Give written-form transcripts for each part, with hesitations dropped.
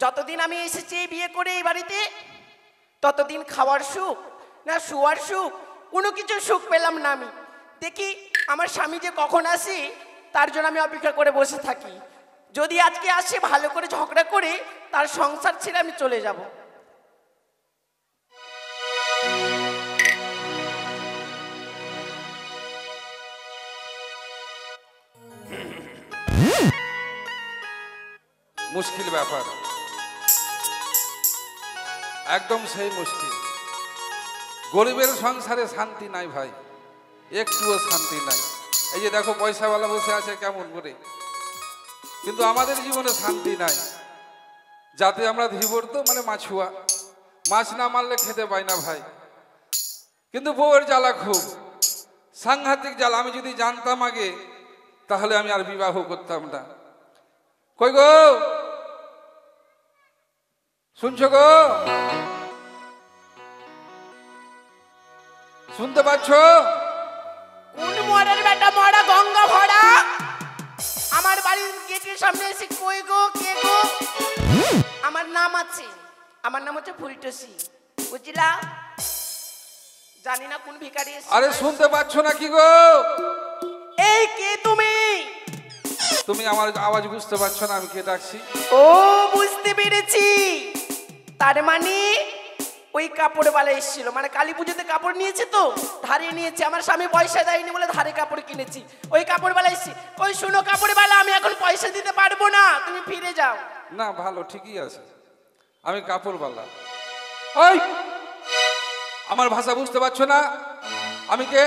যতদিন আমি এসেছি বিয়ে করে এই বাড়িতে ততদিন খাওয়ার সুখ না শোয়ার সুখ কোনো কিছু সুখ পেলাম না। আমি দেখি আমার স্বামী যে কখন আসে তার জন্য আমি অপেক্ষা করে বসে থাকি। যদি আজকে আসে ভালো করে ঝগড়া করে তার সংসার ছেড়ে আমি চলে যাব। মুশকিল ব্যাপার, একদম সেই মুশকিল। গরিবের সংসারে শান্তি নাই ভাই, একটুও শান্তি নাই। এই যে দেখো পয়সাওয়ালা বসে আছে কেমন করে, কিন্তু আমাদের জীবনে শান্তি নাই। যাতে আমরা ধীবর্ত মানে মাছুয়া, মাছ না মারলে খেতে পাই না ভাই। কিন্তু বউয়ের জ্বালা খুব সাংঘাতিক জ্বালা। আমি যদি জানতাম আগে তাহলে আমি আর বিবাহ করতাম না। কই গো, শুনছো গো, শুনতে পাচ্ছ? কোন মরার বেটা মরা গঙ্গা ভরা আমার বাড়ির গেটের সামনে এসে কই গো কে গো? আমার নাম আছে, আমার নাম হচ্ছে ফুলটসি, বুঝলা? জানি না কোন ভিখারি এসে। আরে শুনতে পাচ্ছ না কি গো? এই কে তুমি? তুমি আমার আওয়াজ বুঝতে পারছো না আমি কে ডাকছি? ও বুঝতে পেরেছি, তার মানে ওই কাপড়ওয়ালা এসেছিল, মানে কালী পুজোতে কাপড় নিয়েছে তো ধারে নিয়েছে। আমার স্বামী পয়সা দেয়নি বলে ধারে কাপড় কিনেছি। ওই কাপড়ওয়ালা এসেছি। ওই শুনো কাপড়ওয়ালা, আমি এখন পয়সা দিতে পারবো না, তুমি ফিরে যাও। না ভালো, ঠিকই আছে, আমি কাপড়ওয়ালা। ওই আমার ভাষা বুঝতে পারছো না আমি কে?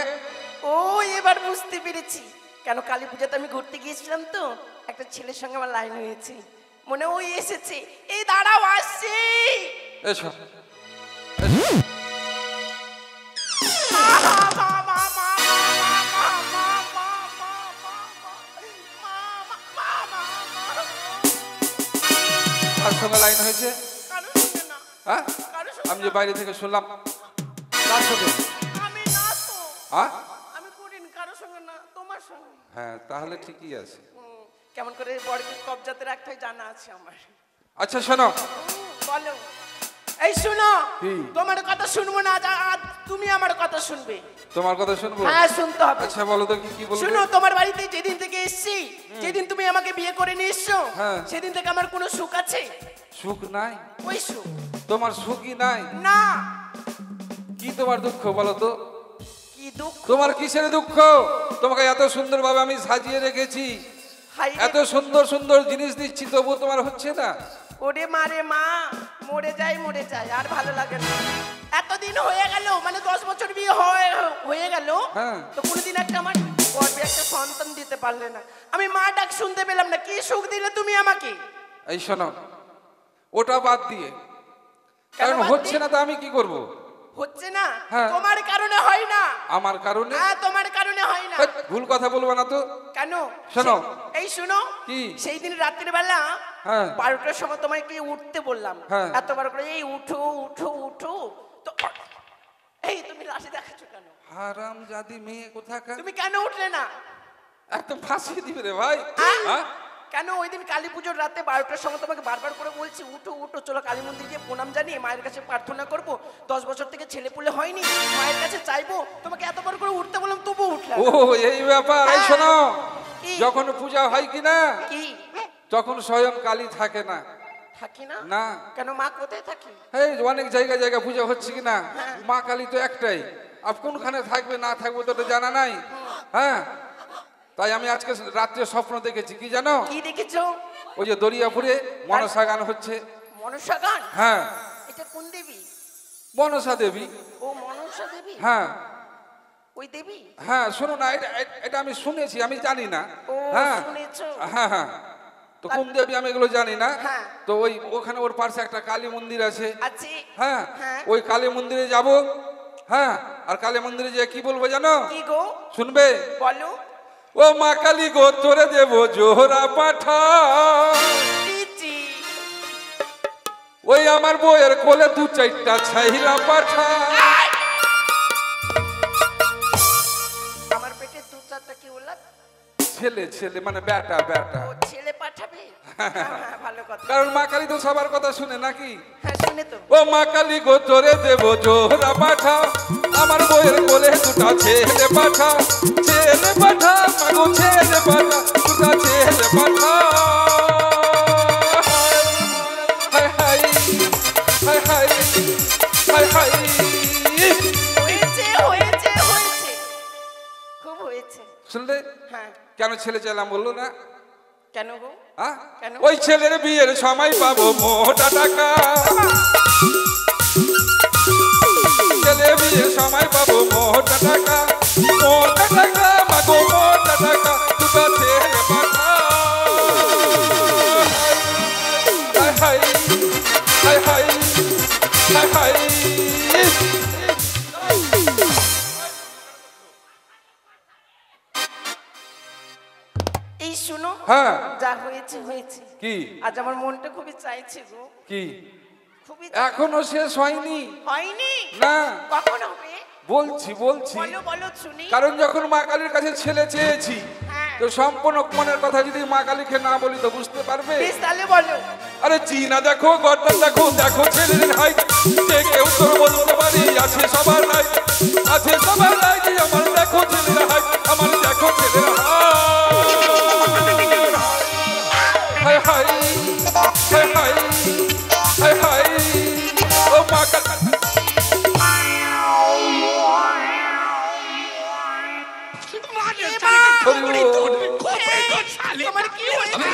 ও এবার বুঝতে পেরেছি। কেন কালী পুজোতে আমি ঘুরতে গিয়েছিলাম তো, একটা ছেলের সঙ্গে আমার লাইন হয়েছে, মনে ওই এসেছে। এই দাঁড়াও আসছি। এসো কার সঙ্গে লাইন হয়েছে? হ্যাঁ আমি যে বাইরে থেকে শুনলাম, কার সঙ্গে? আমি না তো, হ্যাঁ আমি করিনি কারোর সঙ্গে না, তোমার সঙ্গে। হ্যাঁ তাহলে ঠিকই আছে। কেমন করে বড়কে কবজাতে রাখতে হয় জানা আছে আমার। আচ্ছা শোনো। বলো। এই শুনো, তোমার কথা শুনবো না, তুমি আমার কথা শুনবে। তোমার কথা শুনবো? হ্যাঁ শুনতে হবে। আচ্ছা বলো তো কি বলবে? শুনো, তোমার বাড়িতে যেদিন থেকে এসেছি, যেদিন তুমি আমাকে বিয়ে করে নিয়ে এসছো, সেদিন থেকে আমার কোনো সুখ আছে? সুখ নাই। ওই সুখ তোমার সুখই নাই? না। কি তোমার দুঃখ বলো তো? কি দুঃখ? তোমার কিসের দুঃখ? তোমাকে এত সুন্দরভাবে আমি সাজিয়ে রেখেছি, এত সুন্দর সুন্দর জিনিস দিচ্ছি, তবু তোমার হচ্ছে না? ওরে মারে মা, মরে যায় আর ভালো লাগে না। এতদিন হয়ে গেল, মানে 10 বছর বিয়ে হয়ে গেল, তো কোনোদিন একটা আমার গর্ভে একটা সন্তান দিতে পারলে না। আমি মা ডাক শুনতে পেলাম না। কি সুখ দিলে তুমি আমাকে? এই শোনো, ওটা বাদ দিয়ে, কারণ হচ্ছে না তো আমি কি করব? হচ্ছে না তোমার কারণে হয় না। আমার কারণে? হ্যাঁ তোমার কারণে হয় না। ভুল কথা বলবো না তো। কেন? শোনো, এই শুনো, কি সেই দিন রাত্রি বেলা 12টার সময় তোমাকে উঠতে বললাম, এতবার করে এই উঠো উঠো উঠো, তো এই তুমি লাশি দেখাচ্ছ কেন? হারামজাদি মেয়ে কোথাকার, তুমি কেন উঠলে না? একদম ফাঁসিয়ে দিবে রে ভাই। কেন? ওই দিন কালী পুজোর রাতে 12টার সময় তোমাকে বারবার করে বলছি উঠো উঠো, চলো কালী মন্দির গিয়ে প্রণাম জানিয়ে মায়ের কাছে প্রার্থনা করবো, 10 বছর থেকে ছেলে পুলে হয়নি, মায়ের কাছে চাইবো, তোমাকে এতবার করে উঠতে বললাম তবু উঠলে। ও এই ব্যাপার। এই শোনো, যখন পূজা হয় কি না, তখন স্বয়ং কালী থাকে না। থাকি না? না। কেন? মা কোথায় থাকে? এই অনেক জায়গা পূজা হচ্ছে কি না, মা কালী তো একটাই, আর কোনখানে থাকবে না থাকবে তো জানা নাই। হ্যাঁ, তাই আমি আজকে রাত্রে স্বপ্ন দেখেছি। কি জানো? কি দেখেছো? ওই যে দরিয়াপুরে মনসা গান হচ্ছে। মনসা গান? হ্যাঁ। এটা কোন দেবী? মনসা দেবী। ও মনসা দেবী? হ্যাঁ। ওই দেবী? হ্যাঁ শোনো না, এটা আমি শুনেছি, আমি জানি না। হ্যাঁ শুনেছো? হ্যাঁ হ্যাঁ। তো কোন দেবী আমি এগুলো জানি না। তো ওই ওখানে ওর পাশে একটা কালী মন্দির আছে। হ্যাঁ, ওই কালী মন্দিরে যাব। হ্যাঁ, আর কালী মন্দিরে যে কি বলবো জানো? কি গো? শুনবে? বলো। ও মা কালী গো, তোরে দেব জোহরা পাঠা, ওই আমার বউয়ের কোলে 2-4টা ছাইরা পাঠা। আমার পেটে 2-4টা কি বললা? ছেলে মানে বেটা। ছেলে পাঠাবে? হ্যাঁ, ভালো কথা। কারণ মা কালী তো সবার কথা শুনে নাকি? হ্যাঁ, শুনে তো। ও মা কালী গো তোরে দেব জোহরা পাঠা, আমার বইয়ের কোলে দুটা ছেলে পাঠা, ছেলে পাঠা মাগো ছেলে পাঠা, দুটা ছেলে পাঠা। হাই হাই হাই হাই হাই হাই। হয়েছে হয়েছে হয়েছে, খুব হয়েছে। শুনলে হ্যাঁ, কেন ছেলে চাইলাম বললো না? কেন গো? হ্যাঁ? কেন? ওই ছেলের বিয়ের সময় পাবো মোটা টাকা, ছেলে বিয়ের সময় পাবো মোটা টাকা, মোটা টাকা মাগো মোটা টাকা, দুটো ছেলে পাঠা। হাই হাই হাই হাই হাই। এই শুনো, হ্যাঁ যা হয়েছে হয়েছে। কি? আজ আমার মনটা খুবই চাইছে গো, কি খুবই। এখনো শেষ হয়নি? হয়নি? না কখন হবে? বলছি বলছি। বলো বলো শুনি। কারণ যখন মা কালীর কাছে ছেলে চেয়েছি, হ্যাঁ, তো সম্পূর্ণ মনের কথা যদি মা কালীকে না বলি তো বুঝতে পারবে। বেশ তাহলে বলো। আরে চিনা দেখো গর্দন দেখো, দেখো ছেলের হাইট, যে কেউ তোর বলতে পারি আছে সবার নাই, আছে সবার নাই, আমার দেখো ছেলের হাইট, আমার দেখো ছেলের হাই হাই হাই হাই হাই হাই। ও মা কালী তোমার কি হয়েছে?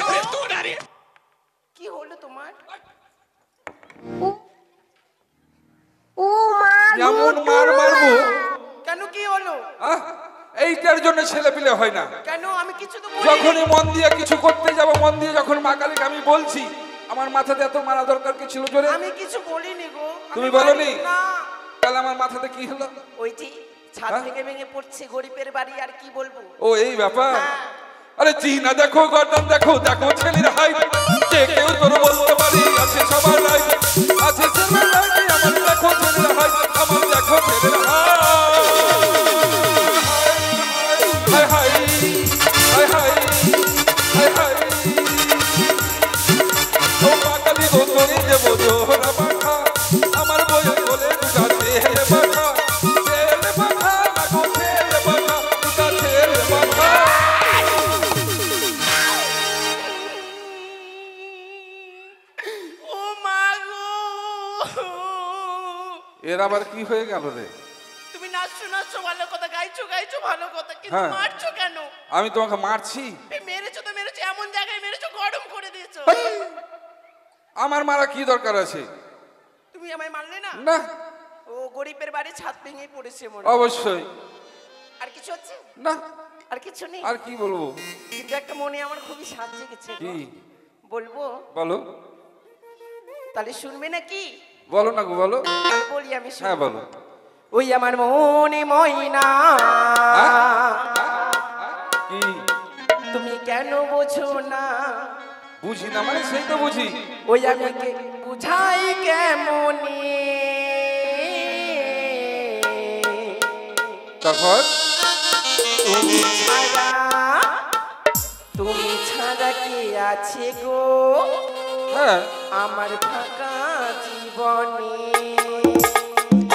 কি হলো তোমার? এমন মার মারবো? কেন, কি হলো? আহ, এইটার জন্য ছেলে পিলে হয় না। কেন? আমি কিছু তো বলিনি। যখনই মন দিয়ে কিছু করতে যাব, মন দিয়ে যখন মা কালীকে আমি বলছি, আমার মাথাতে এত মারা দরকার কি ছিল জোরে? আমি কিছু বলিনি গো। তুমি বলোনি? না। তাহলে আমার মাথাতে কি হলো? ওই যে ছাদ হ্যাঁ? থেকে ভেঙে পড়ছে গরিবের বাড়ি, আর কি বলবো। ও এই ব্যাপার। হ্যাঁ। আরে চিনা দেখো গর্দন দেখো, দেখো ছেলের হাইট, যে কেউ তোর বলতে পারি আছে সবার নাই, আছে সবার নাই, আমার দেখো ছেলের হাইট, আমার দেখো ছেলের হাই হাই হাই হাই হাই হাই। ও মা কালী গো তোরে দেব জোহরা পাঠা, আমার বইয়ের কোলে দুটা ছেলে পাঠা, ছেলে পাঠা মাগো ছেলে পাঠা, দুটা ছেলে পাঠা। ও মা গো, এর আবার কি হয়ে গেল রে? তুমি নাচছো নাচছো ভালো কথা, গাইছো গাইছো ভালো কথা, কিন্তু হ্যাঁ। মারছো কেন? আমি তোমাকে মারছি? মেরেছো তো মেরেছো, এমন জায়গায় মেরেছো গরম করে দিয়েছো। আমার মারা কি দরকার আছে? তুমি আমায় মারলে না? না ও গরিবের বাড়ি ছাদ ভেঙে পড়েছে মনে। অবশ্যই আর কিছু হচ্ছে? না। আর কিছু নেই? আর কি বলবো? কিন্তু একটা মনে আমার খুবই সাজ জেগেছে গো। কি বলবো? বলো? তাহলে শুনবে নাকি? বলো না গো বলো। বলি আমি, হ্যাঁ বলো। ওই আমার মনে ময়না, কি তুমি কেন বোঝো না? বুঝি না মানে সেই তো বুঝি। ওই আমি বুঝাই কেমনে? তখন তুমি ছাড়া কে আছে গো হ্যাঁ আমার ফাঁকা জীবনে?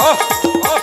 আহ, আহ।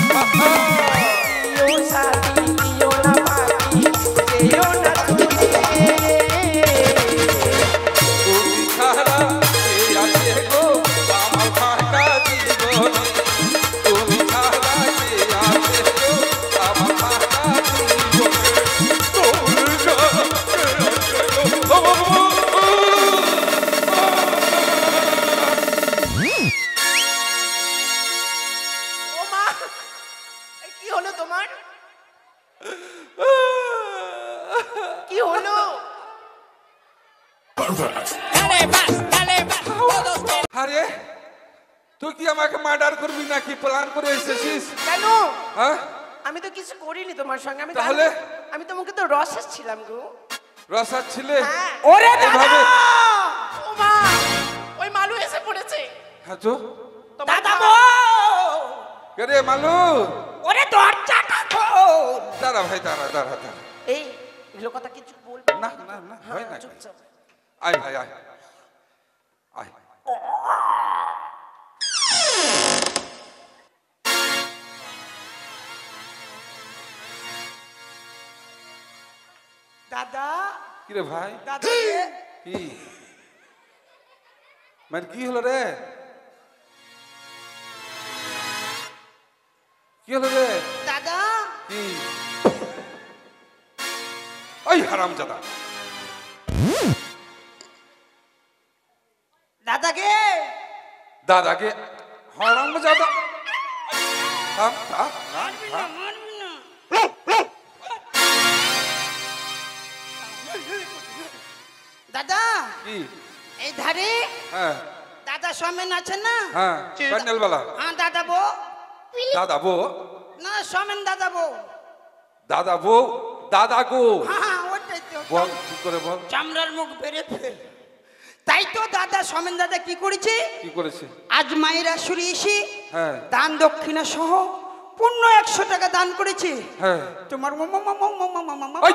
দিও সাথী দিও না ফাঁকি যেও না দূরে তুমি ছাড়া কে আছে গো আমার ফাঁকা জীবনে তুমি ছাড়া কে আছে গো আমার ফাঁকা জীবনে তুমি ছাড়া কে আছে গো ও মা এই কি হলো তোমার কি হলো আরে তুই কি আমাকে মার্ডার করবি নাকি প্ল্যান করে এসেছিস কেন হ্যাঁ আমি তো কিছু করিনি তোমার সঙ্গে আমি তাহলে? আমি তোমাকে তো রসেস ছিলাম গো রসাদ ছিলে হ্যাঁ। ওরে দাদা এইভাবে ও মা ওই মালু এসে পড়েছে হ্যাঁ তো তোমার দাদা মা- বউ কে রে মালু ওরে দরজাটা খোল দাঁড়া ভাই দাঁড়া দাঁড়া দাঁড়া এই এগুলো কথা কিছু বলবে না না না হয় না চুপচাপ আয় ভাই আয় আয় দাদা কি রে ভাই দাদা কি মানে কি হলো রে কি হলো রে দাদা কি ওই হারামজাদা দাদাকে দাদাকে হারামজাদা থাম থাম থাম থাম মারবি না দাদা কি এই ধারে হ্যাঁ দাদা সমেন আছে না হ্যাঁ প্যান্ডেলওয়ালা হ্যাঁ দাদা বউ দাদা বউ না সমেন দাদা বউ দাদা বউ দাদা গো হ্যাঁ ওটাই তো বল কি করে বল চামড়ার মুখ বেড়ে ফেল তাই তো দাদা সমেন দাদা কি করেছে কি করেছে আজ মায়ের আসরে এসে হ্যাঁ দান দক্ষিণা সহ পূর্ণ 100 টাকা দান করেছে হ্যাঁ তোমার ওই!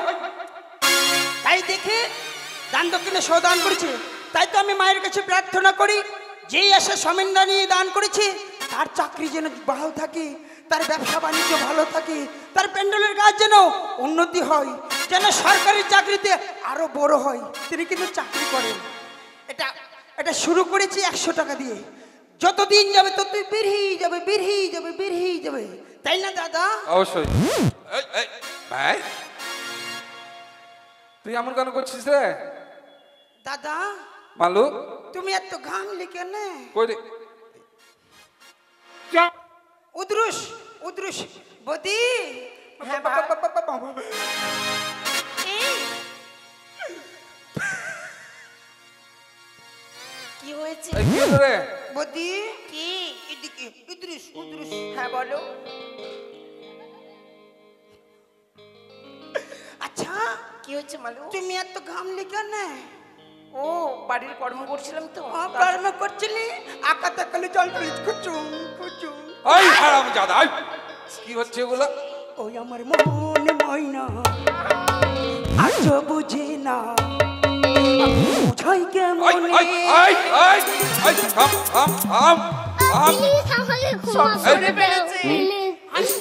তাই দেখে দান দক্ষিণা সহ দান করেছে তাই তো আমি মায়ের কাছে প্রার্থনা করি যেই আশা সমেন্দা নিয়ে দান করেছে তার চাকরি যেন ভালো থাকে তার ব্যবসা বাণিজ্য ভালো থাকে তার প্যান্ডেলের কাজ যেন উন্নতি হয় যেন সরকারি চাকরিতে আরো বড় হয় তিনি কিন্তু চাকরি করেন এটা এটা শুরু করেছি 100 টাকা দিয়ে যতদিন যাবে ততই বেরিয়ে যাবে বেরিয়ে যাবে বেরিয়ে যাবে তাই না দাদা অবশ্যই এই, এই, ভাই তুই এমন কেন করছিস রে দাদা মালু তুমি এত ঘাম লিখে নে কই রে উদ্রুস উদ্রুস বদি হ্যাঁ, ভাই। এই, কি হয়েছে এই কি হলো রে বদি কি এদিকে উদ্রুস উদ্রুস হ্যাঁ বলো আচ্ছা কি হয়েছে মালু তুমি এত ঘাম লিখে নে ও বাড়ির কর্ম করছিলাম তো কর্ম করছিলি আকা তাকালে জল টলিজ খুচুম খুচুম ওই হারামজাদা ওই! কি হচ্ছে এগুলো ওই আমার মন ময়না আজ বুঝি না বুঝাই ওই কেমন ওই ওই ওই ওই থাম থাম থাম থাম প্লিজ আমাকে ক্ষমা সব করে শুনে দাও ফেলেছি।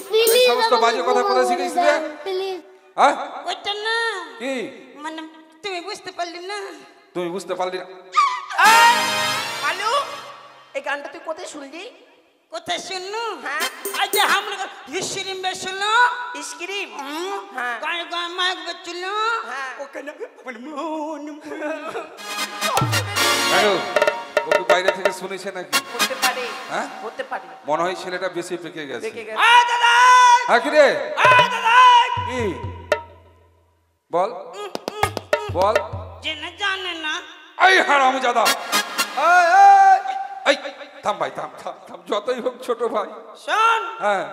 প্লিজ এই সমস্ত বাজে কথা কোথা শিখিস রে? প্লিজ হ্যাঁ ওইটা না কি মানে তুমি বুঝতে পারলি না তুমি বুঝতে পারলি না এই, মালু এই গানটা তুই কোথায় শুনলি কোথায় শুনলু হ্যাঁ আজ আমরা হিস্ট্রি में শুনলো ইসক্রিম হ্যাঁ হ্যাঁ। গায়ে গায়ে মাইক বচ্ছিল হ্যাঁ। ওখানে আমার মন দেখো ওকে বাইরে থেকে শুনেছে নাকি হতে পারে হ্যাঁ? হতে পারে মনে হয় ছেলেটা বেশি পেকে গেছে দেখে গেছে আয় দাদা হ্যাঁ কি রে আয় দাদা কি বল বল জেনে জানে না এই হারামজাদা এই থাম ভাই থাম থাম থাম যতই হোক ছোট ভাই শোন হ্যাঁ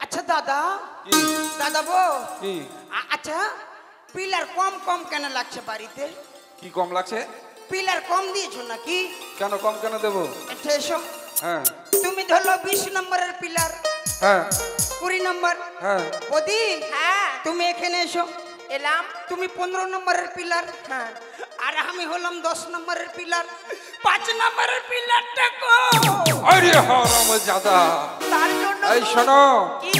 আচ্ছা দাদা কি দাদা বো কি আচ্ছা পিলার কম কম কেন লাগছে বাড়িতে কি কম লাগছে পিলার কম দিয়েছো নাকি কেন কম কেন দেবো এটা এসো হ্যাঁ তুমি ধরলো 20 নম্বরের পিলার হ্যাঁ 20 নম্বর হ্যাঁ বদি হ্যাঁ তুমি এখানে এসো এলাম তুমি 15 নম্বরের পিলার হ্যাঁ আর আমি হলাম 10 নম্বরের পিলার 5 নম্বরের পিলারটা কো আরে হারামজাদা তার জন্য এই শোনো, কি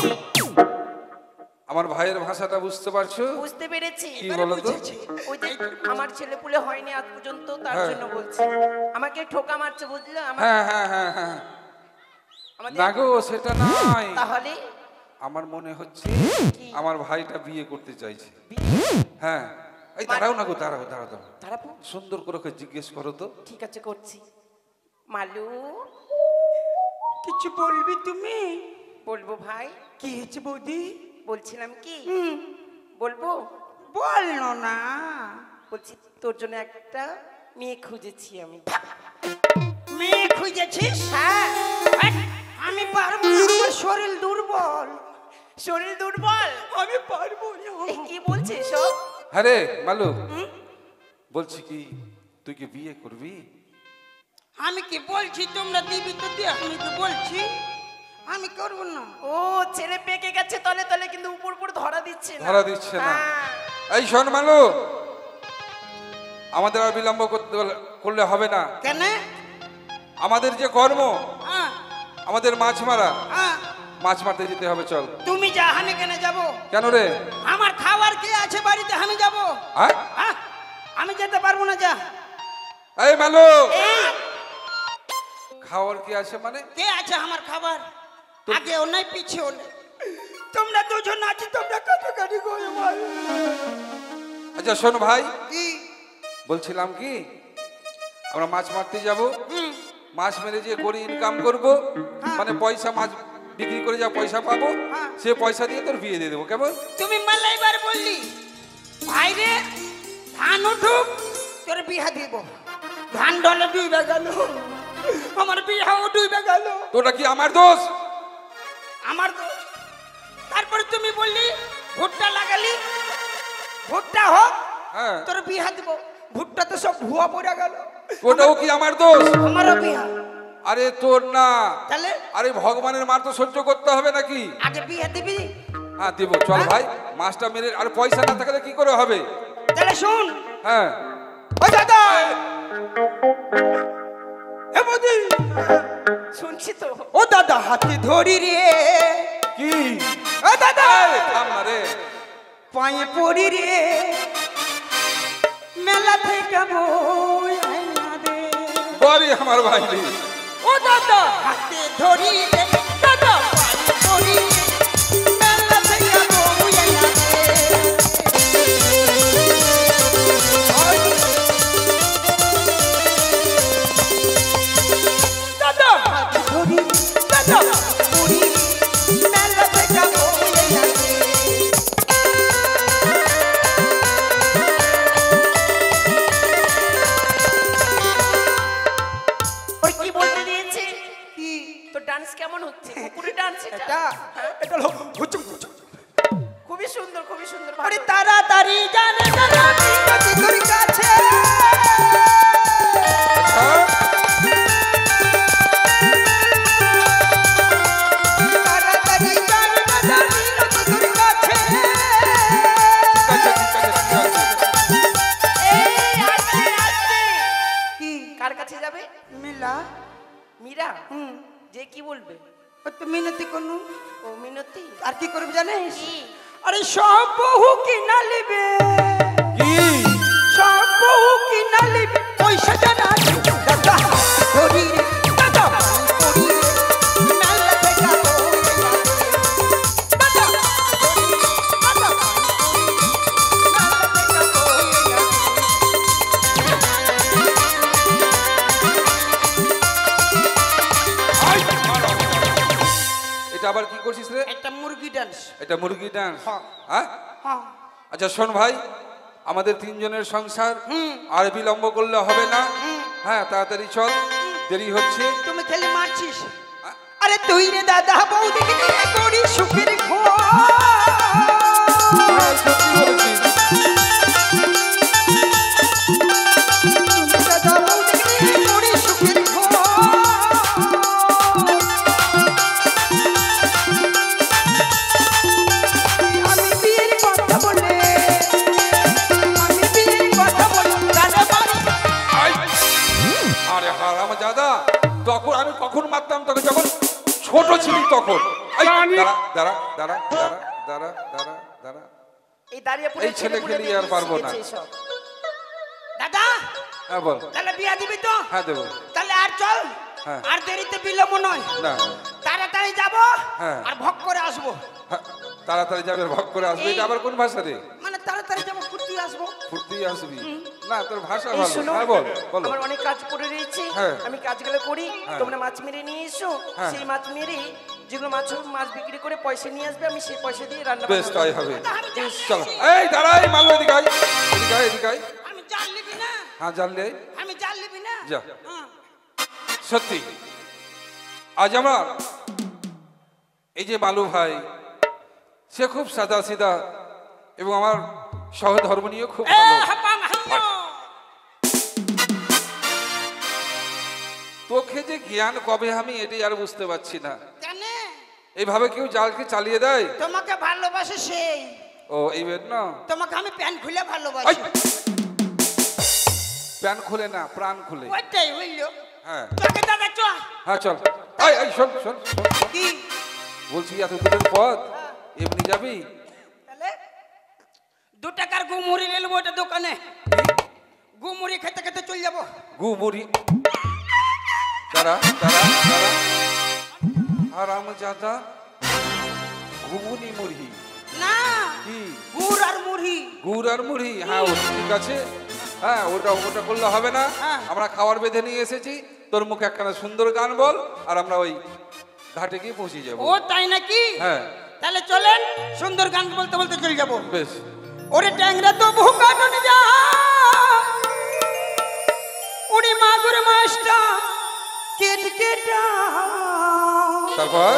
আমার ভাইয়ের ভাষাটা বুঝতে পারছো? বুঝতে পেরেছি। কি বলো তো? ওই যে আমার ছেলে পুলে হয়নি আজ পর্যন্ত, তার হ্যাঁ। জন্য বলছি। আমাকে ঠোকা মারছে, বুঝলে? হ্যাঁ হ্যাঁ হ্যাঁ হ্যাঁ, আমাদের- না গো সেটা নয়, তাহলে আমার মনে হচ্ছে কি? আমার ভাইটা বিয়ে করতে চাইছে। বিয়ে? হ্যাঁ, এই দাঁড়াও না গো, দাঁড়াও দাঁড়াও দাঁড়াও, দাঁড়াবো? সুন্দর করে ওকে জিজ্ঞেস করো তো। ঠিক আছে, করছি। মালু, কিছু বলবি তুমি? বলবো ভাই। কি হয়েছে বৌদি? বলছিলাম কি, বলবো? বললো না। বলছি তোর জন্য একটা মেয়ে খুঁজেছি আমি। মেয়ে খুঁজেছিস? হ্যাঁ। এই, আমি পারবো না, আমার শরীর দুর্বল। শরীর দুর্বল? আমি পারবো না। এই কি বলছিস সব? হ্যাঁ রে মালু, বলছি কি তুই কি বিয়ে করবি? আমি কি বলছি তোমরা দিবি তো দিয়ে, আমি তো বলছি আমি করবো না। ও ছেলে পেকে গেছে তলে তলে, কিন্তু উপর উপর ধরা দিচ্ছে না। ধরা দিচ্ছে না। হ্যাঁ। এই শোন মালু, আমাদের আর বিলম্ব করলে হবে না। কেন? আমাদের যে কর্ম, হ্যাঁ, আমাদের মাছ মারা, হ্যাঁ। মাছ মারতে যেতে হবে, চল। তুমি যা, আমি কেন যাব? কেন রে? আমার খাবার কে আছে বাড়িতে, আমি যাব? হ্যাঁ? হ্যাঁ, আমি যেতে পারবো না, যা। এই মালু, এই খাওয়ার কি আছে মানে? কে আছে আমার খাবার? আগেও নাই পিছেও নেই, তোমরা দুজন আছো, তোমরা কাটাকাটি করে বলো। আচ্ছা শোন ভাই, কি? বলছিলাম কি, আমরা মাছ মারতে যাব, হুম, মাছ মেরে যে করি ইনকাম করব, মানে পয়সা, মাছ বিক্রি করে যা পয়সা পাবো, হ্যাঁ। সে পয়সা দিয়ে তোর বিয়ে দিয়ে দেবো, কেমন? তুমি মাল্লাইবার বললি ভাইরে, ধান উঠুক তোর বিহা দিব। ধান ডলে ডুবে গেল, আমার বিহাও ডুবে গেল। তোটা কি আমার দোষ? আমার তো তারপরে তুমি বললি ভুট্টা লাগালি, ভুট্টা হোক হ্যাঁ, তোর বিহা দিব। ভুট্টা তো সব ভুয়া পড়ে গেল, ওটাও কি আমার দোষ? আমারও বিহা। আরে তোর না, তাহলে আরে ভগবানের মার তো সহ্য করতে হবে নাকি? আগে বিহা দিবি। হ্যাঁ দিব, চল ভাই, মাছটা মেরে, আর পয়সা না থাকলে কি করে হবে? তাহলে শুন, হ্যাঁ, ও দাদা, এ বৌদি, শুনছি তো। ও দাদা হাতে ধরি রে, কি? ও দাদা এই, থাম না রে। পায়ে পড়ি রে, মেলা থেকে বই আইনা দে। বাড়ি আমার ভাই রে। ও দাদা হাতে ধরি রে, দাদা পায়ে পড়ি রে, মেলা থেকে বই আইনা দে। দাদা হাতে ধরি রে, দাদা পড়ি রে, মেলা থেকে বই আইনা দে। ওই কি বলতে দিয়েছে? কি? তো ডান্স কেমন হচ্ছে? কুকুরের ডান্স এটা? এটা হ্যাঁ? এটা হলো হুচুম হুচুম। খুবই সুন্দর, খুবই সুন্দর। আরে ভালো। তাড়াতাড়ি জানে দাদা মিনতি তোর কাছে, হ্যাঁ? তাড়াতাড়ি জানে দাদা মিনতি তোর কাছে। ঠিক আছে, ঠিক আছে, ঠিক আছে। এই, আস্তে, আস্তে। কি? কার কাছে যাবে? মিলা, মীরা? হুম, যে কি বলবে? ও তো মিনতি করনু। ও মিনতি? আর কি করবি জানিস? কি? আরে সব বহু কিনা লিবে, কি? সব বহু কিনা লিবে, পয়সাটা না দাদা ধরি রে, দাদা পড়ি রে, মেলা থেকে বই আইনা দে। দাদা ধরি রে, দাদা পড়ি রে, মেলা থেকে বই আইনা দে। আই, মারো। এটা আবার কি করছিস রে? একটা মুরগি ডান্স। এটা মুরগি ডান্স? হ্যাঁ। হ্যাঁ? হ্যাঁ, আচ্ছা শোন ভাই, আমাদের তিনজনের সংসার, আর বিলম্ব করলে হবে না। হ্যাঁ, তাড়াতাড়ি চল, দেরি হচ্ছে। তুমি খেলে মারছিস। আরে তুই রে দাদা বৌদিকে নিয়ে করি সুখের ঘর। হ্যাঁ, সত্যি বলেছিস। তুই দাদা বৌদিকে নিয়ে করি সুখের ঘর। আমি বিয়ের কথা বলে, আমি বিয়ের কথা বলে দাদা বাড়ি। আই! আরে হারাম জাদা, তখন আমি কখন মারতাম তোকে, যখন ছোট ছিলি তখন। এই, প্রাণী দাঁড়া দাঁড়া দাঁড়া দাঁড়া দাঁড়া দাঁড়া দাঁড়া এই দাঁড়িয়ে পড়ে এই ছেলেকে নিয়ে আর পারবো না। দাদা হ্যাঁ বল। তাহলে বিয়া দিবি তো? হ্যাঁ দেবো। তাহলে আর চল, হ্যাঁ। আর দেরিতে বিলম্ব নয়, না তাড়াতাড়ি যাব হ্যাঁ। আর ভোগ করে আসবো। হ্যাঁ, তাড়াতাড়ি যাবে ভগ করে আসবে। এটা আবার কোন ভাষা রে? মানে তাড়াতাড়ি যাবো, ফুর্তি আসবো। ফুর্তি আসবি না, তোর ভাষা এই ভালো। শোনো, হ্যাঁ বল বল। আমার অনেক কাজ পড়ে রয়েছে, হ্যাঁ। আমি কাজগুলো করি, হ্যাঁ। তোমরা মাছ মেরে নিয়ে এসো, হ্যাঁ। সেই মাছ মেরে যেগুলো মাছ বিক্রি করে পয়সা নিয়ে আসবে, আমি সেই পয়সা দিয়ে রান্না বেশ বান্না তাই করবো। হবে। আমি জানলে চলো আসি। এই দাঁড়া, এই মালু এদিকে আয়, এদিকে আয়, এদিকে আয়। আমি জাল নিবি না, হ্যাঁ জানলে আমি জাল নিবি না। যা। হ্যাঁ। সত্যি আজ আমার এই যে মালু ভাই, সে খুব সাদা সিধা এবং আমার সহধর্মনীয় খুব এ ভালো। হাপাং হাইয়ো। তোকে যে জ্ঞান কবে আমি এটাই আর বুঝতে পারছি না। কেন? এইভাবে কেউ জালকে চালিয়ে দেয়? তোমাকে ভালোবাসে সেই, ও এই বের না, তোমাকে আমি প্যান্ট খুলে এই, ভালোবাসি। প্যান খুলে না, প্রাণ খুলে। ওইটাই হইলো। হ্যাঁ তোকে দাদা চ। হ্যাঁ চল। এই এই শোন শোন শোন শোন। কি? বলছি এত দূরের পথ এমনি যাবি? তাহলে 2 টাকার গুমুড়ি নিয়ে নেবো ওটা দোকানে, গুমুড়ি খেতে খেতে চলে যাবো। গুমুড়ি? দাঁড়া দাঁড়া দাঁড়া, আরাম জাদা ঘুগুনি মুড়ি না, কি? গুড় আর মুড়ি। গুড় আর মুড়ি? হ্যাঁ ও ঠিক আছে। হ্যাঁ ওটা ওটা করলে হবে না। হ্যাঁ। আমরা খাবার বেঁধে নিয়ে এসেছি, তোর মুখে একখানা সুন্দর গান বল আর আমরা ওই ঘাটে গিয়ে পৌঁছে যাবো। ও তাই নাকি? হ্যাঁ তাহলে চলেন, সুন্দর গান বলতে বলতে চলে যাবো। বেশ। ওরে ট্যাংরা তো বহু কাটন যা, উনি মাগুর মাছটা কেট কেটা, তারপর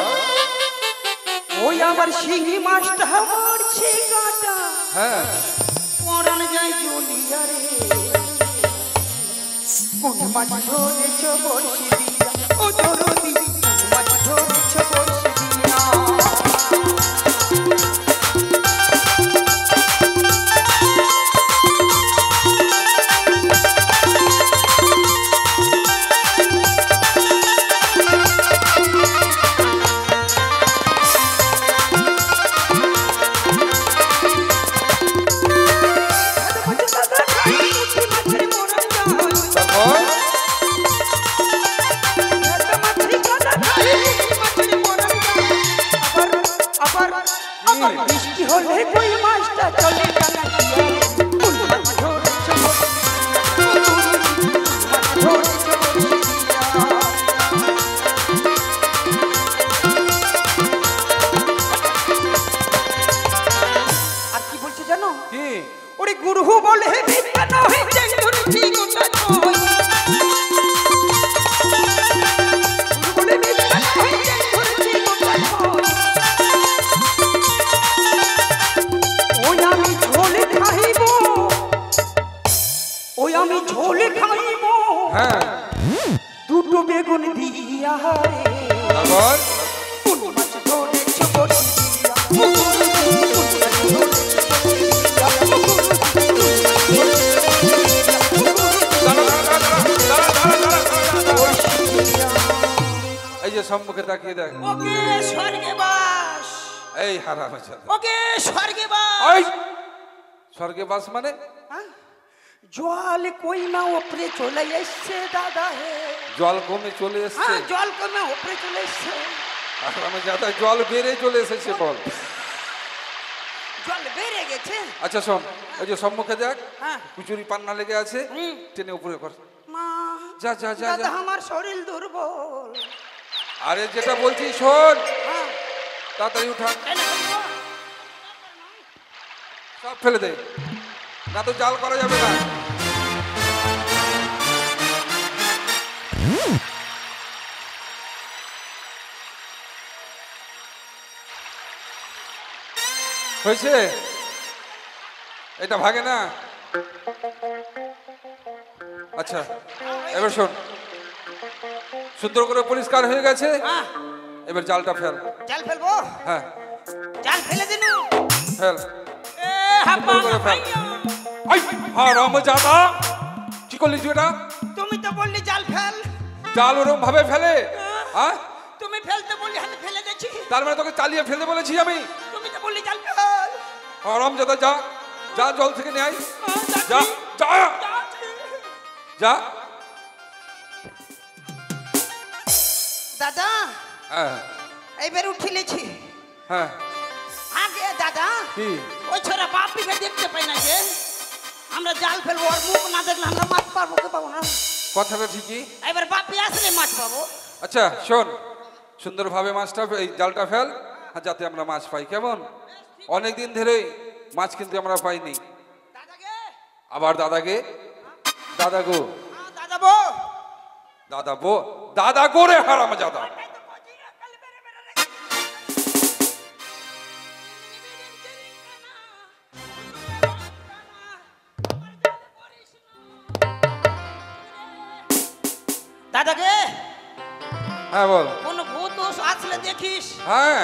ওই আমার শিঙি মাছটা মরছে কাটা, হ্যাঁ পরান যায় জলিয়া রে, কোন মাছ ধরেছ বড়শি দিয়া, ও দরদি কোন মাছ ধরেছ বড়শি দিয়া। তারপর বৃষ্টি হলে কই মাছটা চলে টানা দিয়া, কোন মাছ ধরেছ আর কি বলছে জানো? কি? ওরে গুরু বলে বিদ্যা নয়, চেং ধরেছি গোটা নয়, গুরু বলে বিদ্যা নয়, চেং ধরেছি গোটা নয়, ওই আমি ঝোলে খাইব, ওই আমি ঝোলে খাইব, হ্যাঁ দুটো বেগুন দিয়া রে, তারপর কোন মাছ ধরেছ বড়শি দিয়া, ও গুরু কোন মাছ ধরেছ বড়শি দিয়া, ও গুরু দাঁড়া, দাঁড়া, দাঁড়া, দাঁড়া, দাঁড়া, দাঁড়া, দাঁড়া, দাঁড়া। এই যে সম্মুখে তাকিয়ে দেখ, ওকে স্বর্গে বাস, এই হারাম আছে। ওকে স্বর্গে বাস। এই স্বর্গে বাস মানে? জল কই না ওপরে চলে এসছে দাদা হে, জল কমে চলে এসছে? হ্যাঁ জল কমে ওপরে চলে এসছে, হারাম জাদা, জল বেড়ে চলে এসেছে বল। জল বেড়ে গেছে। আচ্ছা শোন, ওই যে সম্মুখে দেখ, হ্যাঁ কুচুরি পান্না লেগে আছে, হুম। টেনে উপরে কর। মা, যা যা যা দাদা যা। আমার শরীর দুর্বল। আরে যেটা বলছি শোন, হ্যাঁ তাড়াতাড়ি উঠা, টেনে ফেলবো? সব ফেলে দে, না তো জাল করা যাবে না। হয়েছে? এটা ভাগে না। আচ্ছা এবার শোন, সুন্দর করে পরিষ্কার হয়ে গেছে, হ্যাঁ এবার জালটা ফেল। জাল ফেলবো? হ্যাঁ জাল ফেলে দিন। ফেল। এ হাপা করে ফেল। আই হারাম জাদা, কি করলি তুই এটা? তুমি তো বললি জাল ফেল, জাল ওরম ভাবে ফেলে? হ্যাঁ তুমি ফেলতে বললি আমি ফেলে দিয়েছি। তার মানে তোকে চালিয়ে ফেলতে বলেছি আমি। তুমি তো বললি জাল ফেল। আরাম দাদা যা, যা জল থেকে নিয়ে আয়, যা যা যা। দাদা হ্যাঁ এইবার উঠিলেছি। হ্যাঁ আগে দাদা কি ওই ছোড়া বাপিকে দেখতে পাই না যে আমরা জাল ফেলবো, ওর মুখ না দেখলে আমরা মাছ পাবো কি পাবো না? কথাটা ঠিকই। এবার বাপি আসলে মাছ পাবো। আচ্ছা শোন, সুন্দরভাবে মাছটা এই জালটা ফেল, আর যাতে আমরা মাছ পাই, কেমন? অনেক দিন ধরে মাছ কিন্তু আমরা পাইনি। দাদাকে আবার দাদাকে, দাদা গো, দাদা বো দাদা বো, দাদা গো রে হারাম দাদা। দাদাকে হ্যাঁ বল। কোন ভূত আসলে দেখিস। হ্যাঁ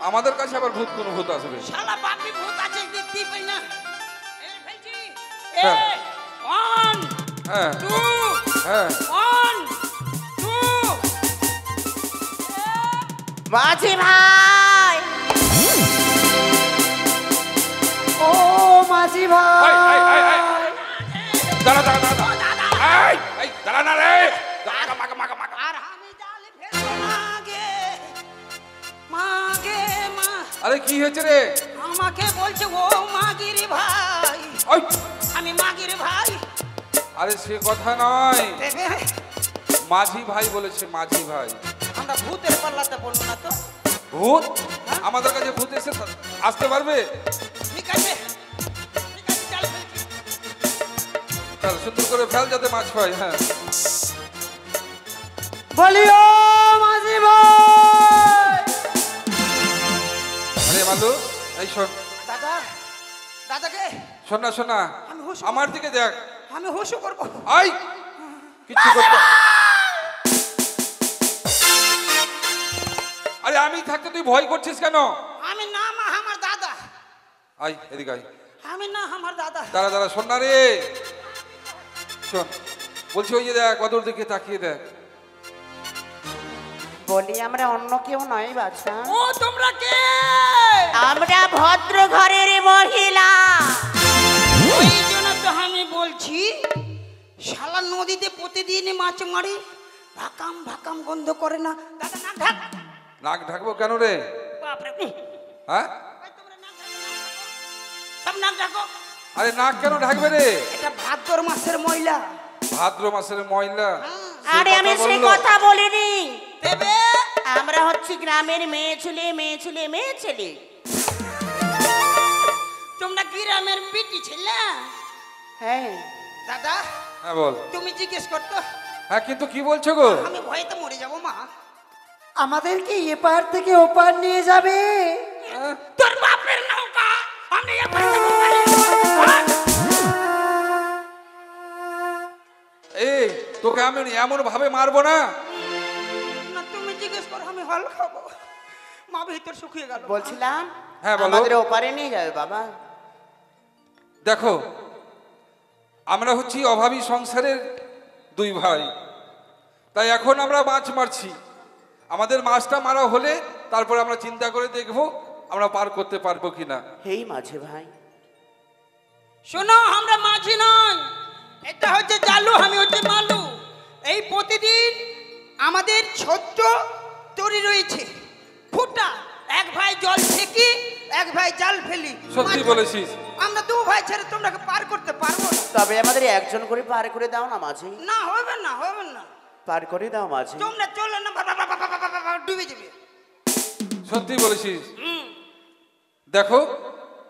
আমাদের কাছে আবার ভূত, কোন ভূত আসবে? শালা বাপি ভূত আছে দেখতেই পাই না। এই ফেলছি হ্যাঁ। 1 হ্যাঁ 2 হ্যাঁ 1 2 মাঝি ভাই, ও মাঝি এই, ভাই, এই, এই, এই, দাঁড়া দাঁড়া দাঁড়া দাঁড়া। এই, এই, দাঁড়া না রে, দাঁড়া, মাগা, মাগা, মাগা। আর আমি জালে ফেলবো না গে মাগে মা। আরে কি হয়েছে রে? আমাকে বলছে ও মাগির ভাই। ওই, আমি মাগির ভাই আরে সে কথা নয়, দেবে। মাঝি ভাই বলেছে, মাঝি ভাই। আমরা ভূতের পাল্লাতে বলবো না তো। ভূত? আমাদের কাছে ভূত এসে আসতে পারবে? ঠিক আছে ঠিক আছে, জাল ফেলছি। চল সুন্দর করে ফেল যাতে মাছ পাই। হ্যাঁ বলিও মাঝি ভাই। আরে মালু, এই শোন, দাদা দাদাকে শোন না, শোন না, আমি হুশ আমার দিকে দেখ। আমি হুসু করবো। আই কিচ্ছু করতে। আরে আমি থাকতে তুই ভয় করছিস কেন? আমি না মা আমার দাদা। আই এদিকে আই। আমি না আমার দাদা। দাঁড়া দাঁড়া, শোন না রে, শোন বলছি, ওই যে দেখ, কদর দিকে তাকিয়ে দেখ। বলি আমরা অন্য কেউ নয় বাছা, ও তোমরা কে? আমরা ভদ্র ঘরের মহিলা। ওই জন্য তো আমি বলছি শালা নদীতে প্রতিদিনই মাছ মারি, ভাকাম ভাকাম গন্ধ করে না। দাদা না ঢাক। নাক ঢাকবো কেন রে? বাপরে হ্যাঁ এই তোমরা নাক ঢাকো, নাক ঢাকো। সব নাক ঢাকো। আরে নাক কেন ঢাকবে রে? এটা ভাদ্র মাসের ময়লা। ভাদ্র মাসের ময়লা? আরে আমি কথা সেই বললো? কথা বলিনি, দেবে আমরা হচ্ছে গ্রামের মেয়ে ছেলে, মেয়ে ছেলে, মেয়ে ছেলে। তোমরা গ্রামের বিটি ছেলে। হ্যাঁ দাদা হ্যাঁ বল। তুমি জিজ্ঞেস করতো, হ্যাঁ কিন্তু কি বলছো গো? আমি ভয়েতে মরে যাবো মা। আমাদেরকে এপার থেকে ওপার নিয়ে যাবে। তোর বাপের নৌকা আমি এপার থেকে ওপার নিয়ে যাবো। এই তোকে আমি এমন ভাবে মারবো না। না তুমি জিজ্ঞেস করো, আমি হল খাবো। মা ভিতর শুকিয়ে গেল। বলছিলাম হ্যাঁ, বলো। আমাদের ওপারে নিয়ে যাবে বাবা। দেখো আমরা হচ্ছি অভাবী সংসারের দুই ভাই, তাই এখন আমরা মাছ মারছি। আমাদের মাছটা মারা হলে তারপরে আমরা চিন্তা করে দেখবো আমরা পার করতে পারবো কিনা। হেই মাঝি ভাই, শোনো আমরা মাঝি নয়, এটা হচ্ছে জালু, আমি হচ্ছে মালু। এই প্রতিদিন আমাদের ছোট্ট তরি রয়েছে ফুটা, এক ভাই জল ছেকি, এক ভাই জাল ফেলি। সত্যি মাছ- বলেছিস। আমরা দু ভাই ছেড়ে তোমরা পার করতে পারবো না। তবে আমাদের একজন করে পার করে দাও না মাঝি, না হবে না, হবে না। পার করে দাও মাঝি। তোমরা চলো না, ডুবে যাবে। সত্যি বলেছিস। দেখো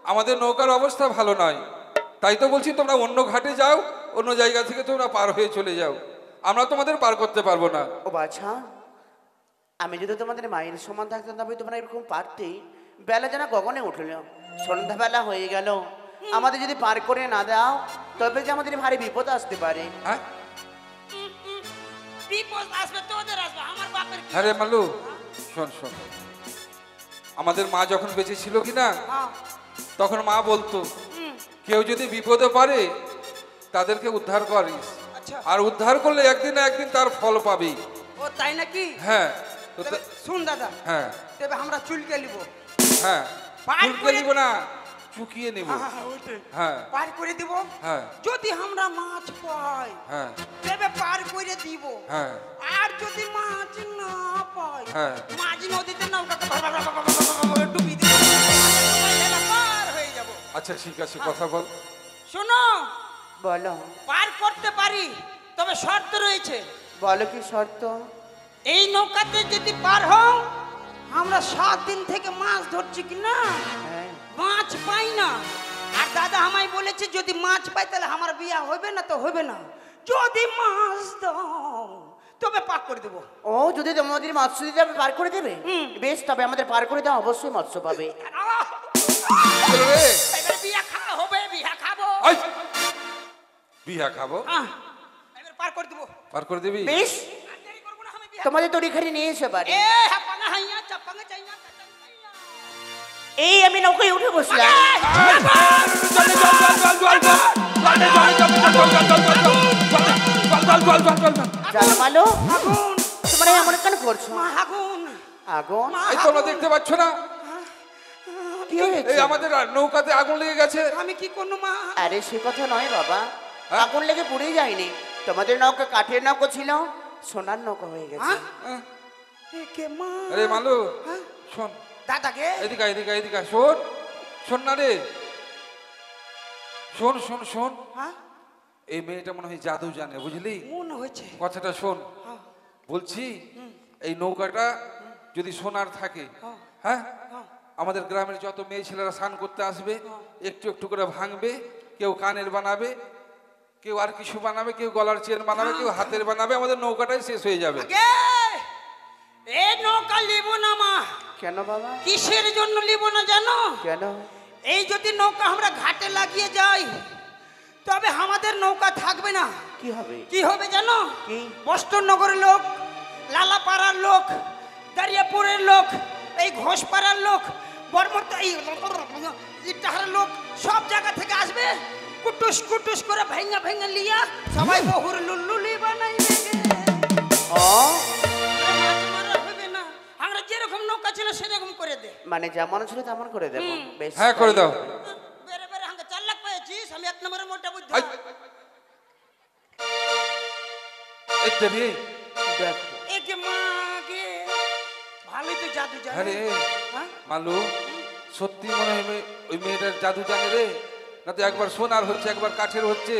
আমাদের নৌকার অবস্থা ভালো নয়, তাই তো বলছি তোমরা অন্য ঘাটে যাও, অন্য জায়গা থেকে তোমরা পার হয়ে চলে যাও, আমরা তোমাদের পার করতে পারবো না। ও বাছা, আমি যদি তোমাদের মায়ের সমান থাকতাম তবে তোমরা এরকম পারতে। বেলা যেন গগনে উঠল, সন্ধ্যাবেলা হয়ে গেল, আমাদের যদি পার করে না দাও তবে যে আমাদের ভারী বিপদ আসতে পারে। হ্যাঁ বিপদ আসবে তোদের, আসবে আমার বাপের কি? হ্যাঁ রে মাল্লু, শোন শোন, আমাদের মা যখন বেঁচে ছিল কিনা, হ্যাঁ, তখন মা বলতো কেউ যদি বিপদে পারে তাদেরকে উদ্ধার করিস, আচ্ছা। আর উদ্ধার করলে একদিন না একদিন তার ফল পাবি। ও তাই নাকি? হ্যাঁ তো তবে শুন দাদা, হ্যাঁ তবে আমরা চুলকে নিব। হ্যাঁ পার চুলকে করে- নিব না, চুকিয়ে নিব। হ্যাঁ পার করে দিব। হ্যাঁ যদি আমরা মাছ পাই হ্যাঁ তবে পার করে দিব। হ্যাঁ আর যদি মাছ না পাই হ্যাঁ। মাঝ নদীতে নৌকাকে ডুবি দিব, পার হয়ে যাব। আচ্ছা ঠিক আছে, কথা বল। শোনো, বলো পার করতে পারি, তবে শর্ত রয়েছে। বলো কি শর্ত? এই নৌকাতে যদি পার হও, আমরা 7 দিন থেকে মাছ ধরছি কি না, হ্যাঁ। মাছ পাই না। আর দাদা আমায় বলেছে যদি মাছ পাই তাহলে আমার বিয়া হবে না, তো হবে না। যদি মাছ দাও তবে পাক করে দেবো। ও, যদি তোমাদের মৎস্য দিতে হবে, পার করে দেবে? বেশ, তবে আমাদের পার করে দাও, অবশ্যই মৎস্য পাবে। চলো রে। এবারে বিয়া খাওয়া হবে, বিয়া খাবো। ওই, বিয়া খাবো, এবার পার করে দেবো। পার করে দিবি? বেশ, আর দেরি করবো না, আমি বিয়া তোমাদের তড়িখানি নিয়ে এসে পারি। এ হাপাঙ্গা হাইয়া চাপাঙ্গা চাইনা চাচাং চাইনা। এই আমি নৌকায় উঠে বসলাম। জানো মালো, আগুন, তোমরা এমন কেন করছো? মা আগুন, আগুন? মা এই তোমরা আগুন। দেখতে পাচ্ছ না, কি হয়েছে? এই আমাদের নৌকাতে আগুন লেগে গেছে। আমি কি করবো মা? আরে সে কথা নয় বাবা, হ্যাঁ? আগুন লেগে পুড়ে যায়নি। তোমাদের নৌকা কাঠের নৌকা ছিল, সোনার নৌকা হয়ে গেছে। হ্যাঁ? এ কে মা? আরে মালু, হ্যাঁ? শোন, দাদাকে এদিকে আয়, এদিকে আয়, এদিকে আয়, শোন, শোন না রে, শোন শোন শোন। হ্যাঁ? এই মেয়েটা মনে হয় জাদু জানে, বুঝলি? মনে হয়েছে। কথাটা শোন, হ্যাঁ, বলছি এই নৌকাটা যদি সোনার থাকে, হ্যাঁ, হ্যাঁ, হ্যাঁ। আমাদের গ্রামের যত মেয়ে ছেলেরা স্নান করতে আসবে, একটু একটু করে ভাঙবে, কেউ কানের বানাবে, কেউ আর কিছু বানাবে, কেউ গলার চেন বানাবে, কেউ হাতের বানাবে, আমাদের নৌকাটাই শেষ হয়ে যাবে। আগে এই নৌকা লিব না মা। কেন বাবা? কিসের জন্য লিব না জানো? কেন? এই যদি নৌকা আমরা ঘাটে লাগিয়ে যাই তবে আমাদের নৌকা থাকবে না। কি হবে? কি হবে জানো? কি? বস্ত্রনগরের লোক, লালাপাড়ার লোক, দারিয়াপুরের লোক, এই ঘোষপাড়ার লোক, বর্মত এই ইটাহার লোক, সব জায়গা থেকে আসবে, কুটুস কুটুস করে ভেঙে ভেঙে লিয়া সবাই বহুর লুল্লুলি বানাইবে গে। ও, মাছ মারা হবে না, আমরা যেরকম নৌকা ছিল সেরকম করে দে। মানে যেমন ছিল তেমন করে দেবো। বেশ, হ্যাঁ করে দাও। বেরে বেরে হাঙ্গা 4 লাখ পেয়েছিস, আমি 1 নম্বরের মোটা বুদ্ধ। আই। এই তেরি, দেখো। একে মা গে, ভালোই তো জাদু জানে। আরে হ্যাঁ? মালু, সত্যি মনে হয় ওই মেয়েটার জাদু জানে রে, না তো একবার সোনার হচ্ছে একবার কাঠের হচ্ছে।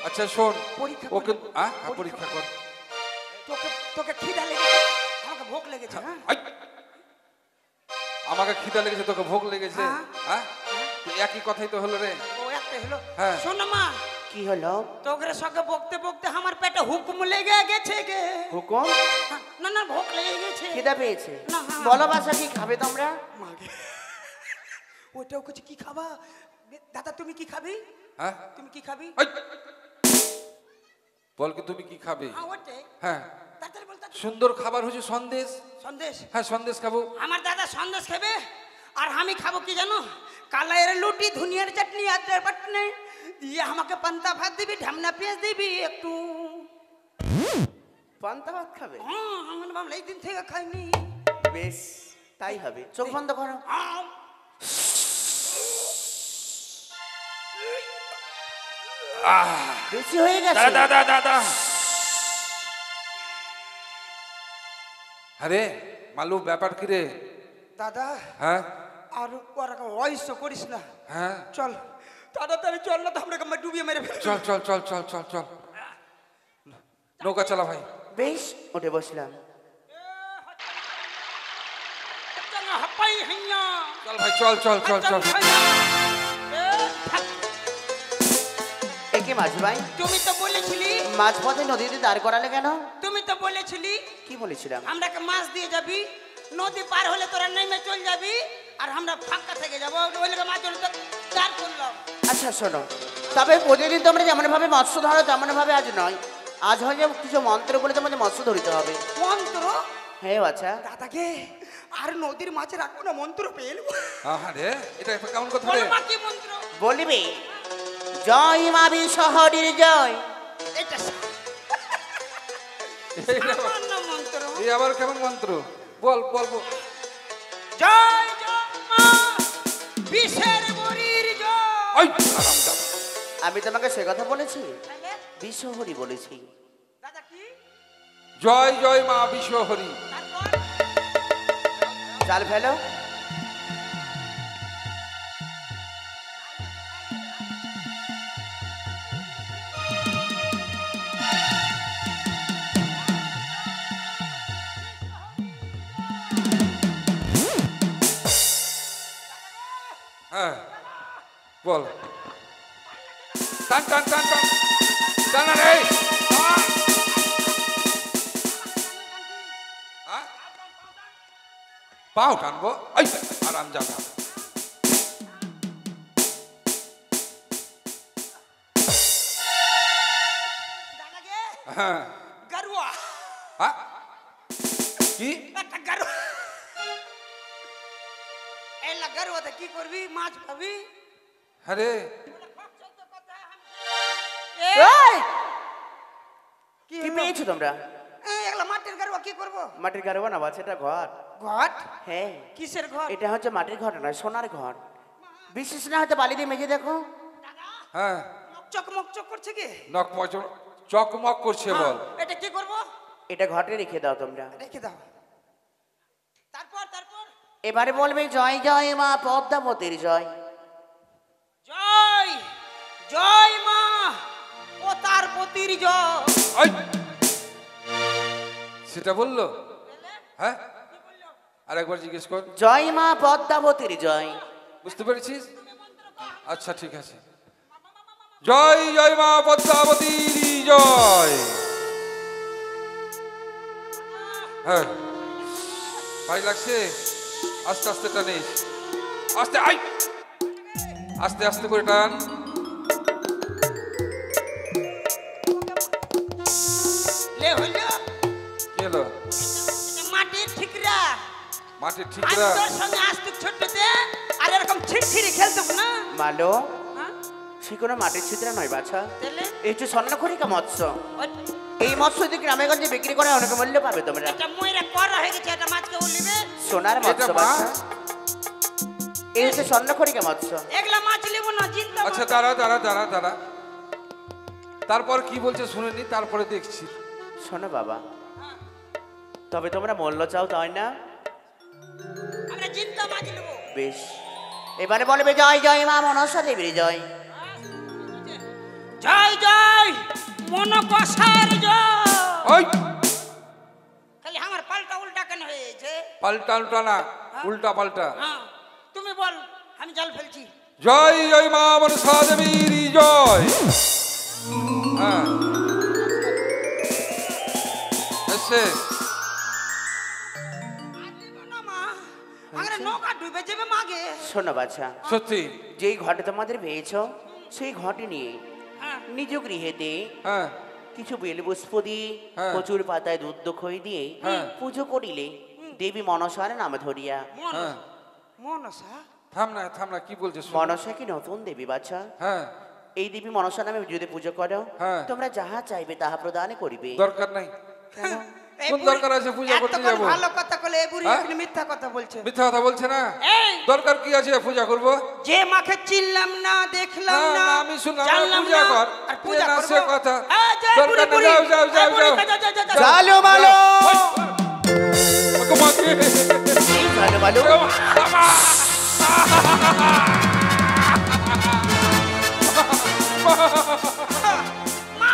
আচ্ছা শোন, পরীক্ষা ওকে কর। পরীক্ষা কর। তোকে তোকে খিদা লেগেছে, আমাকে ভোগ লেগেছে। হ্যাঁ? আই। আমাকে খিদা লেগেছে, তোকে ভোগ লেগেছে, হ্যাঁ। হ্যাঁ, তো একই কথাই তো হলো রে। ও একটা হলো। হ্যাঁ। শোন না মা, কি হলো? তোকে সঙ্গে বকতে বকতে আমার পেটে হুকুম লেগে গেছে গে। হুকুম? হ্যাঁ, না না ভোগ লেগে গেছে। খিদা পেয়েছে? না। বলো বাসা, কি খাবে তোমরা? মাগে ওটাও কিছু কি খাবা? দাদা তুমি কি খাবি? হ্যাঁ, তুমি কি খাবি? আই। বল কি তুমি কি খাবে? হ্যাঁ ওটাই। হ্যাঁ, তাড়াতাড়ি বল তাড়াতাড়ি। সুন্দর খাবার হচ্ছে সন্দেশ। সন্দেশ? হ্যাঁ সন্দেশ খাবো। আমার দাদা সন্দেশ খাবে, আর আমি খাবো কি জানো? কালাইয়ের লুটি, ধুনিয়ার চাটনি, আচার পাটনে দিয়ে আমাকে পান্তা ভাত দিবি, ঢামনা পেঁয়াজ দিবি একটু। পান্তা ভাত খাবে? হ্যাঁ, আমার বাবা এই দিন থেকে খাইনি। বেশ, তাই হবে। চোখ বন্ধ করো। আম। বেশি হয়ে গেছে। দাদা, আরে মালু, ব্যাপার কি রে? দাদা হ্যাঁ আর ওরকম অহিস্য করিস না। হ্যাঁ, চল তাড়াতাড়ি চল, না তো আমরা ডুবিয়ে মেরে ফেলবো। চল চল চল চল চল চল, নৌকা চালা ভাই। বেশ, উঠে বসলাম। হাপ্পাই হাইয়া চল ভাই, চল চল চল চল। একে মাঝি ভাই, তুমি তো বলেছিলি, মাঝপথে নদীতে দাঁড় করালে কেন? তুমি তো বলেছিলি কি বলেছিলাম? আমরাকে মাছ দিয়ে যাবি, নদী পার হলে তোরা নেমে চল যাবি, আর আমরা ফাঁকা থেকে যাবো। ওই লোক মাছ ধরে তো দাঁড় করলাম। আচ্ছা শোনো, তবে প্রতিদিন তোমরা যেমন ভাবে মৎস্য ধরো তেমন ভাবে আজ নয়। আজ হয়ে কিছু মন্ত্র বলে তোমাদের মৎস্য ধরিতে হবে। মন্ত্র? হ্যাঁ আচ্ছা। দাদাকে আর নদীর মাছে রাখবো না, মন্ত্র পেয়ে নেবো। রে, এটা কেমন কথা রে? বলো মা কি মন্ত্র? বলিবে, জয় মাবি শহরের জয়। এটা এইটা সামান্য মন্ত্র। এই আবার কেমন মন্ত্র? বল বল বল। জয় জয় মা বিষের বড়ির জয়। ওই হারামজাদা। আমি তোমাকে সে কথা বলেছি, বিশ্বহরি বলেছি। দাদা কি জয় জয় মা বিশ্বহরি। তারপর জাল ফেলো। হ্যাঁ বল। টান টান টান টান টান না রে। টান। হ্যাঁ? পাও টানবো। ওই হারামজাদা। দাদা গে হ্যাঁ গারুয়া হ্যাঁ? কি একটা গারুয়া। এলা গারুয়াতে কি করবি? মাছ পাবি? আরে এই! কি কি পেয়েছো তোমরা? এগুলা মাটির গারুয়া কি করব? মাটির গাড়ি বানাবো, সেটা ঘর। ঘট? হ্যাঁ, কিসের ঘর? এটা হচ্ছে মাটির ঘর নয়, সোনার ঘর। বিশেষ না হয়তো বালি দিয়ে মেজে দেখো। হ্যাঁ চকমক করছে কি? নকমক চকমক করছে বল। এটা কি করব? এটা ঘটে রেখে দাও তোমরা। রেখে দাও। তারপর তারপর এবারে বলবে জয় জয় মা পদ্মাবতীর জয়। জয় জয় মা ও তার পতির জয়। ওই সেটা বললো? হ্যাঁ আরেকবার জিজ্ঞেস কর। জয় মা পদ্মাবতীর জয়। বুঝতে পেরেছিস? আচ্ছা ঠিক আছে। জয় জয় মা পদ্মাবতীর জয়। হ্যাঁ ভাই লাগছে। আস্তে আস্তে টানিস, আস্তে আই, আস্তে আস্তে করে টান। লে হইলো কি হলো? এটা মাটির ঠিকরা। মাটির আমি ঠিকরা। তোর সঙ্গে আসতে ছোটতে আর এরকম ছিটছিড়ি খেলতাম না। মালো, হ্যাঁ? সে কোনো মাটির ছিদ্রা নয় বাছা। তাহলে এই হচ্ছে স্বর্ণখরিকা মৎস্য। ওই- এই মৎস্য যদি গ্রামে গঞ্জে বিক্রি করে অনেক মূল্য পাবে তোমরা। এটা ময়রা করা হয়ে গেছে, এটা মাছকে উলিবে। সোনার মৎস্য এটা বাছা। মাছ? এই হচ্ছে স্বর্ণখরিকা মৎস্য। এগুলা মাছ লিব না, চিন্তা আচ্ছা দাঁড়া দাঁড়া দাঁড়া দাঁড়া, তারপর কি বলছে শুনেনি, তারপরে দেখছি। শোনো বাবা, তবে তোমরা মূল্য চাও তাই না? আমরা চিন্তা মাছ লিব। বেশ, এবারে বলবে জয় জয় মা মনসা দেবীর জয়। জয় জয় মন কষার জয়। ওই খালি আমার পাল্টা উল্টা কেন হয়েছে? পাল্টা উল্টা না, উল্টা পাল্টা। হ্যাঁ তুমি বল, আমি জাল ফেলছি। জয় জয় মা মনসা দেবীর জয়। হ্যাঁ এসে আর লিব না মা, আমরা নৌকা ডুবে যাবে মাগে। শোনো বাছা, সত্যি? যেই ঘটে তোমাদের পেয়েছ সেই ঘটে নিয়ে হ্যাঁ নিজ গৃহেতে হ্যাঁ কিছু বেলপুষ্প দিয়ে হ্যাঁ। প্রচুর পাতায় দুধ খই দিয়ে হ্যাঁ। পুজো করিলে দেবী মনসার নাম ধরিয়া। হ্যাঁ মনসা থাম না কি বলছে শোন। মনসা কি নতুন দেবী বাছা? হ্যাঁ এই দেবী মনসা নামে যদি পুজো করো হ্যাঁ। তোমরা যাহা চাইবে তাহা প্রদান করিবে। দরকার নাই। কেন? এই কোন বুড়ি- দরকার আছে পূজা করতে এতক্ষণ যাবো? ভালো কথা বলে এই বুড়ি হ্যাঁ? এখন মিথ্যা কথা বলছে। মিথ্যা কথা বলছে না। এই দরকার কি আছে পূজা করবো? যে মাকে চিনলাম না, দেখলাম না, না, না, আমি শুনলাম, জানলাম পূজা না, কর। আর পূজা এ না, করবো? সে কথা। এই যে দরকার বুড়ি, নেই, বুড়ি, যাও, যাও, এই যাও, বুড়ি, যাও। যা, যা, যা, যা। চালো মালো, তোমাকে চালো মালো,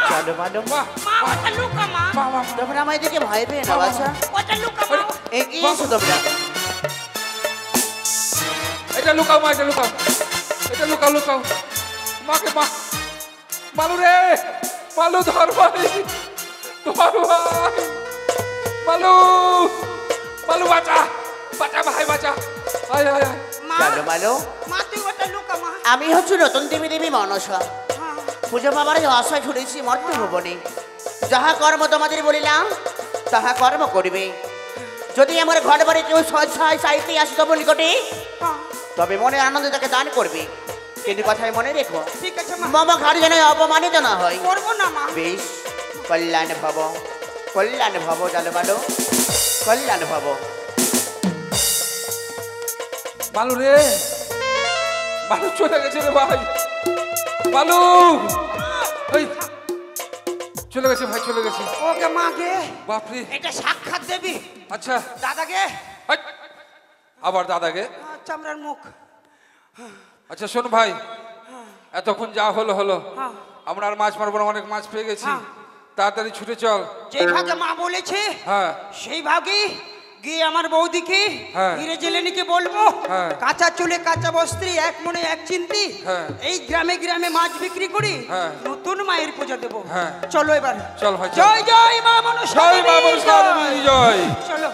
চালো মালো। মা, ওটা লুকা মা, তোমরা আমায় দেখে ভয় পেয়ে না বাছা। ওটা লুকা মা। এগিয়ে এসো তোমরা। এটা লুকাও মা, এটা লুকাও, এটা লুকাও লুকাও। মাকে মা, মালু রে, মালু ধর ভাই, ধর ভাই, মালু, মালু বাঁচা, বাঁচা ভাই বাঁচা, আয় আয় আয়। মা, চালো মালো, মা তুই ওটা লুকা মা। আমি হচ্ছে নতুন দেবী দেবী মনসা। হ্যাঁ। পুজো পাবার আশায় ছুটেছি মর্ত ভবনে। যাহা কর্ম তোমাদের বলিলাম তাহা কর্ম করিবে। যদি আমার ঘর বাড়ি কেউ স্বেচ্ছায় চাইতে আসে তব নিকটে, হ্যাঁ, তবে মনে আনন্দে তাকে দান করবে। কিন্তু কথায় মনে রেখো, ঠিক আছে মা, মামা ঘর যেন অপমানিত না হয়। করবো না মা। বেশ, কল্যাণ ভব, কল্যাণ ভব, জানো মালো, কল্যাণ ভব। বালু রে, বালু চলে গেছে রে ভাই, বালু এই চলে গেছে ভাই, চলে গেছে। ওকে মা গে, বাপরে, এটা সাক্ষাৎ দেবী। আচ্ছা দাদাকে, হাট। আবার দাদাকে? চামড়ার মুখ। আচ্ছা শোন ভাই, এতক্ষণ যা হলো হলো, হ্যাঁ। আমরা আর মাছ মারবো না, অনেক মাছ পেয়ে গেছি, হ্যাঁ। তাড়াতাড়ি ছুটে চল। যে ভাগে মা বলেছে হ্যাঁ সেই ভাগে গিয়ে আমার বৌদিকে হ্যাঁ। হিরে জেলেনিকে বলবো হ্যাঁ। কাঁচা চুলে কাঁচা বস্ত্রে এক মনে এক চিন্তি হ্যাঁ। এই গ্রামে গ্রামে মাছ বিক্রি করি হ্যাঁ। নতুন মায়ের পূজা দেবো। হ্যাঁ। চলো এবার, চল ভাই, চল। জয় জয় মা মনসা জয় মা দেবী, মনসা দেবী, জয়। চলো।